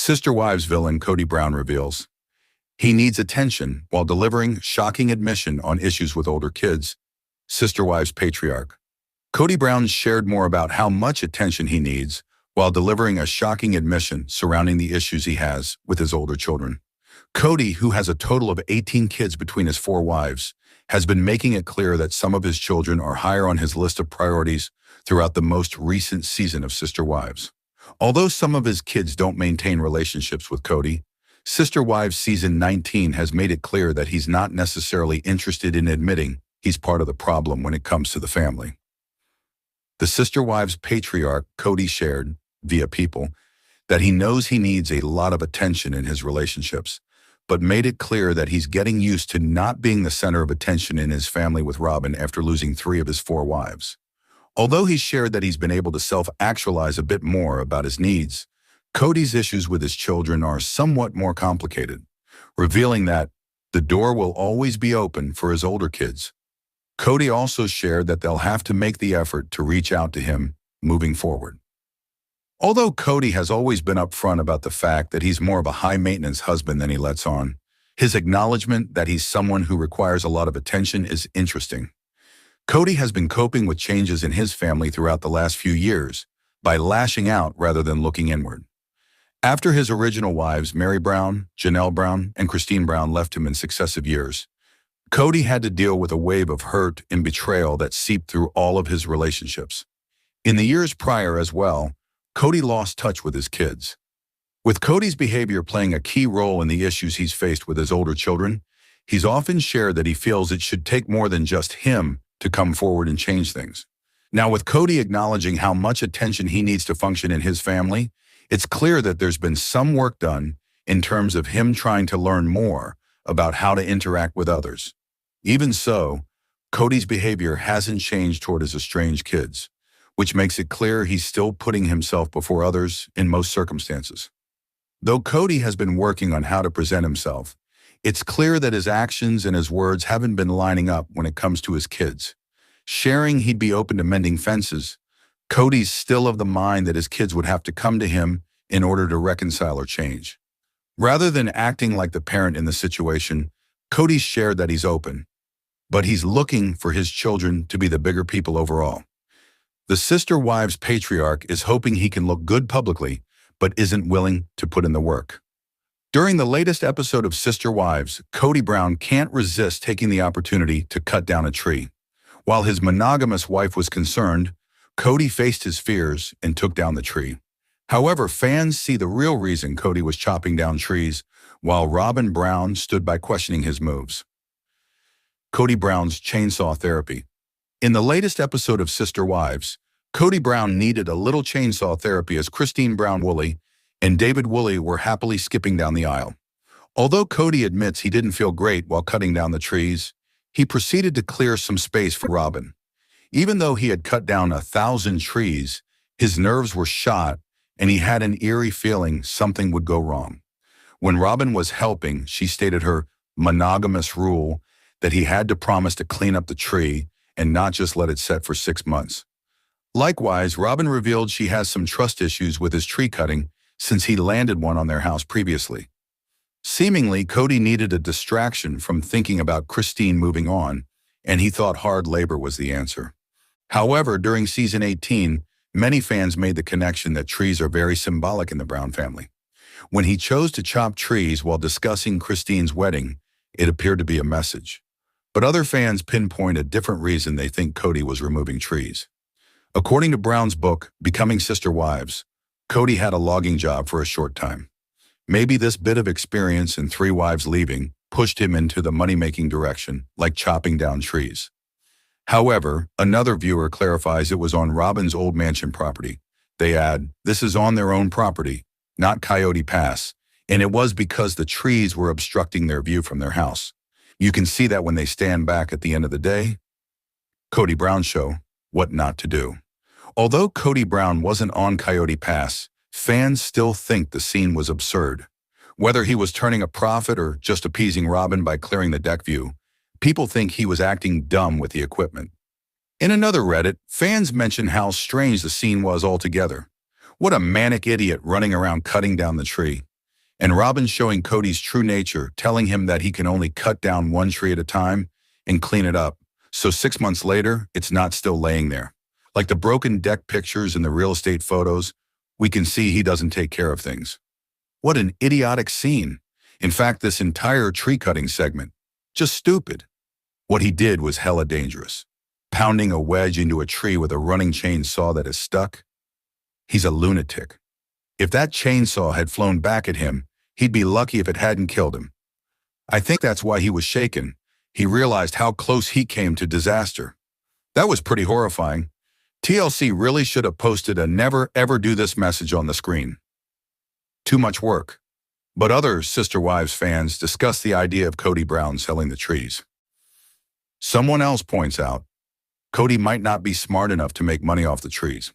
Sister Wives villain Kody Brown reveals he needs attention while delivering shocking admission on issues with older kids. Sister Wives patriarch Kody Brown shared more about how much attention he needs while delivering a shocking admission surrounding the issues he has with his older children. Kody, who has a total of 18 kids between his 4 wives, has been making it clear that some of his children are higher on his list of priorities throughout the most recent season of Sister Wives. Although some of his kids don't maintain relationships with Kody, Sister Wives Season 19 has made it clear that he's not necessarily interested in admitting he's part of the problem when it comes to the family. The Sister Wives patriarch Kody shared, via People, that he knows he needs a lot of attention in his relationships, but made it clear that he's getting used to not being the center of attention in his family with Robyn after losing 3 of his 4 wives. Although he shared that he's been able to self-actualize a bit more about his needs, Kody's issues with his children are somewhat more complicated, revealing that the door will always be open for his older kids. Kody also shared that they'll have to make the effort to reach out to him moving forward. Although Kody has always been upfront about the fact that he's more of a high-maintenance husband than he lets on, his acknowledgement that he's someone who requires a lot of attention is interesting. Kody has been coping with changes in his family throughout the last few years by lashing out rather than looking inward. After his original wives, Meri Brown, Janelle Brown, and Christine Brown left him in successive years, Kody had to deal with a wave of hurt and betrayal that seeped through all of his relationships. In the years prior as well, Kody lost touch with his kids. With Kody's behavior playing a key role in the issues he's faced with his older children, he's often shared that he feels it should take more than just him to come forward and change things. Now, with Kody acknowledging how much attention he needs to function in his family, it's clear that there's been some work done in terms of him trying to learn more about how to interact with others. Even so, Kody's behavior hasn't changed toward his estranged kids, which makes it clear he's still putting himself before others in most circumstances. Though Kody has been working on how to present himself, it's clear that his actions and his words haven't been lining up when it comes to his kids. Sharing he'd be open to mending fences, Kody's still of the mind that his kids would have to come to him in order to reconcile or change. Rather than acting like the parent in the situation, Kody shared that he's open, but he's looking for his children to be the bigger people overall. The Sister Wives patriarch is hoping he can look good publicly, but isn't willing to put in the work. During the latest episode of Sister Wives, Kody Brown can't resist taking the opportunity to cut down a tree. While his monogamous wife was concerned, Kody faced his fears and took down the tree. However, fans see the real reason Kody was chopping down trees, while Robyn Brown stood by questioning his moves. Kody Brown's chainsaw therapy. In the latest episode of Sister Wives, Kody Brown needed a little chainsaw therapy as Christine Brown Woolley and David Woolley were happily skipping down the aisle. Although Kody admits he didn't feel great while cutting down the trees, he proceeded to clear some space for Robyn. Even though he had cut down 1,000 trees, his nerves were shot and he had an eerie feeling something would go wrong. When Robyn was helping, she stated her monogamous rule that he had to promise to clean up the tree and not just let it set for 6 months. Likewise, Robyn revealed she has some trust issues with his tree cutting since he landed one on their house previously. Seemingly, Kody needed a distraction from thinking about Christine moving on, and he thought hard labor was the answer. However, during Season 18, many fans made the connection that trees are very symbolic in the Brown family. When he chose to chop trees while discussing Christine's wedding, it appeared to be a message. But other fans pinpoint a different reason they think Kody was removing trees. According to Brown's book, Becoming Sister Wives, Kody had a logging job for a short time. Maybe this bit of experience and 3 wives leaving pushed him into the money-making direction, like chopping down trees. However, another viewer clarifies it was on Robyn's old mansion property. They add, "This is on their own property, not Coyote Pass, and it was because the trees were obstructing their view from their house. You can see that when they stand back at the end of the day." Kody Brown Show, What Not to Do. Although Kody Brown wasn't on Coyote Pass, fans still think the scene was absurd. Whether he was turning a profit or just appeasing Robyn by clearing the deck view, people think he was acting dumb with the equipment. In another Reddit, fans mention how strange the scene was altogether. What a manic idiot running around cutting down the tree. And Robin's showing Kody's true nature, telling him that he can only cut down one tree at a time and clean it up. So 6 months later, it's not still laying there. Like the broken deck pictures and the real estate photos, we can see he doesn't take care of things. What an idiotic scene. In fact, this entire tree cutting segment, just stupid. What he did was hella dangerous. Pounding a wedge into a tree with a running chainsaw that is stuck. He's a lunatic. If that chainsaw had flown back at him, he'd be lucky if it hadn't killed him. I think that's why he was shaken. He realized how close he came to disaster. That was pretty horrifying. TLC really should have posted a never ever do this message on the screen. Too much work. But other Sister Wives fans discuss the idea of Kody Brown selling the trees. Someone else points out, Kody might not be smart enough to make money off the trees.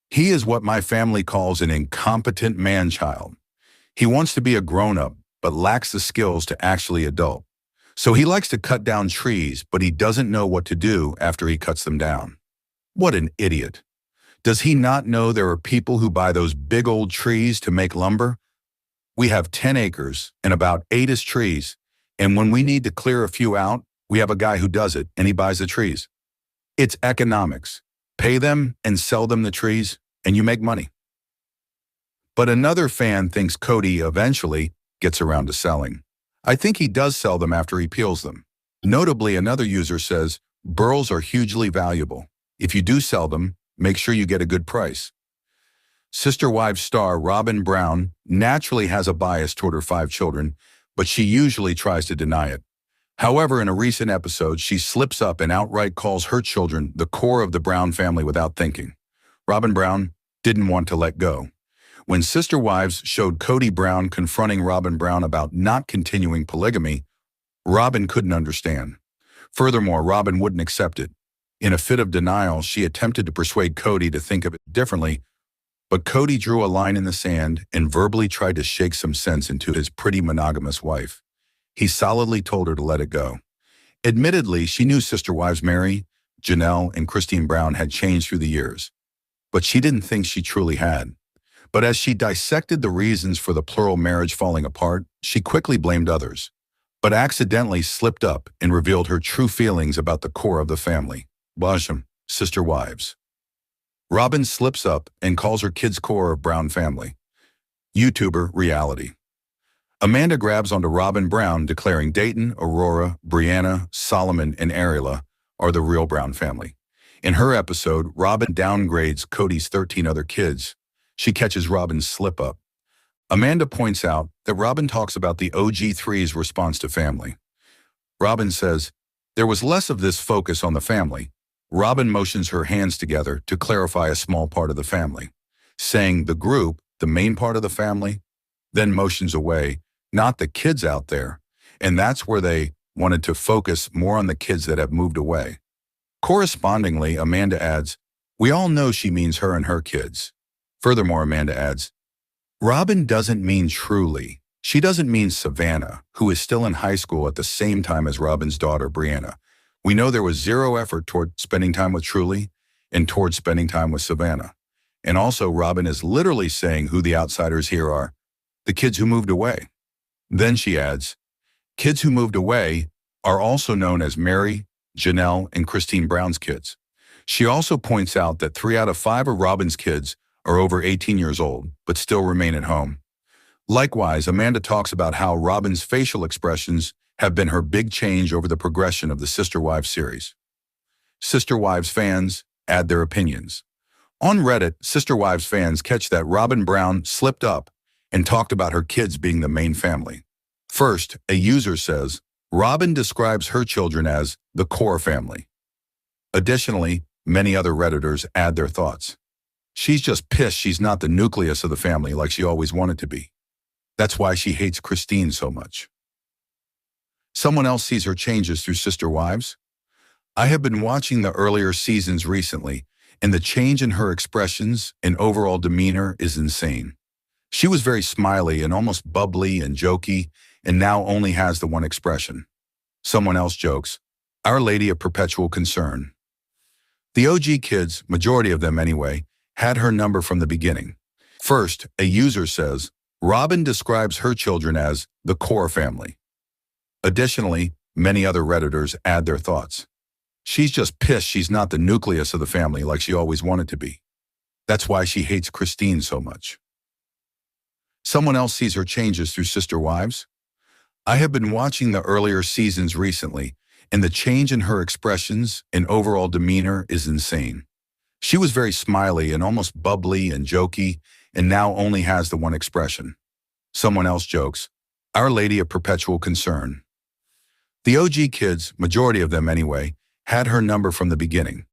He is what my family calls an incompetent man-child. He wants to be a grown-up, but lacks the skills to actually adult. So he likes to cut down trees, but he doesn't know what to do after he cuts them down. What an idiot. Does he not know there are people who buy those big old trees to make lumber? We have 10 acres and about 8 is trees, and when we need to clear a few out, we have a guy who does it and he buys the trees. It's economics. Pay them and sell them the trees, and you make money. But another fan thinks Kody eventually gets around to selling. I think he does sell them after he peels them. Notably, another user says, burls are hugely valuable. If you do sell them, make sure you get a good price. Sister Wives star Robin Brown naturally has a bias toward her 5 children, but she usually tries to deny it. However, in a recent episode, she slips up and outright calls her children the core of the Brown family without thinking. Robin Brown didn't want to let go. When Sister Wives showed Kody Brown confronting Robin Brown about not continuing polygamy, Robin couldn't understand. Furthermore, Robin wouldn't accept it. In a fit of denial, she attempted to persuade Kody to think of it differently, but Kody drew a line in the sand and verbally tried to shake some sense into his pretty monogamous wife. He solidly told her to let it go. Admittedly, she knew Sister Wives Mary, Janelle, and Christine Brown had changed through the years, but she didn't think she truly had. But as she dissected the reasons for the plural marriage falling apart, she quickly blamed others, but accidentally slipped up and revealed her true feelings about the core of the family. Bajam, Sister Wives. Robin slips up and calls her kids core of Brown family. YouTuber reality. Amanda grabs onto Robin Brown, declaring Dayton, Aurora, Brianna, Solomon, and Ariela are the real Brown family. In her episode, Robin downgrades Kody's 13 other kids. She catches Robin's slip-up. Amanda points out that Robin talks about the OG3's response to family. Robin says, there was less of this focus on the family. Robin motions her hands together to clarify a small part of the family, saying the group, the main part of the family, then motions away, not the kids out there, and that's where they wanted to focus more on the kids that have moved away. Correspondingly, Amanda adds, we all know she means her and her kids. Furthermore, Amanda adds, Robin doesn't mean truly. She doesn't mean Savannah, who is still in high school at the same time as Robin's daughter, Brianna. We know there was zero effort toward spending time with Truly and toward spending time with Savannah. And also, Robin is literally saying who the outsiders here are, the kids who moved away. Then she adds, kids who moved away are also known as Mary, Janelle, and Christine Brown's kids. She also points out that 3 out of 5 of Robin's kids are over 18 years old, but still remain at home. Likewise, Amanda talks about how Robin's facial expressions have been her big change over the progression of the Sister Wives series. Sister Wives fans add their opinions. On Reddit, Sister Wives fans catch that Robin Brown slipped up and talked about her kids being the main family. First, a user says, Robin describes her children as the core family. Additionally, many other Redditors add their thoughts. She's just pissed she's not the nucleus of the family like she always wanted to be. That's why she hates Christine so much. Someone else sees her changes through Sister Wives. I have been watching the earlier seasons recently, and the change in her expressions and overall demeanor is insane. She was very smiley and almost bubbly and jokey, and now only has the one expression. Someone else jokes, Our Lady of Perpetual Concern. The OG kids, majority of them anyway, had her number from the beginning. First, a user says, Robin describes her children as the core family. Additionally, many other Redditors add their thoughts. She's just pissed she's not the nucleus of the family like she always wanted to be. That's why she hates Christine so much. Someone else sees her changes through Sister Wives. I have been watching the earlier seasons recently, and the change in her expressions and overall demeanor is insane. She was very smiley and almost bubbly and jokey, and now only has the one expression. Someone else jokes, Our Lady of Perpetual Concern. The OG kids, majority of them anyway, had her number from the beginning.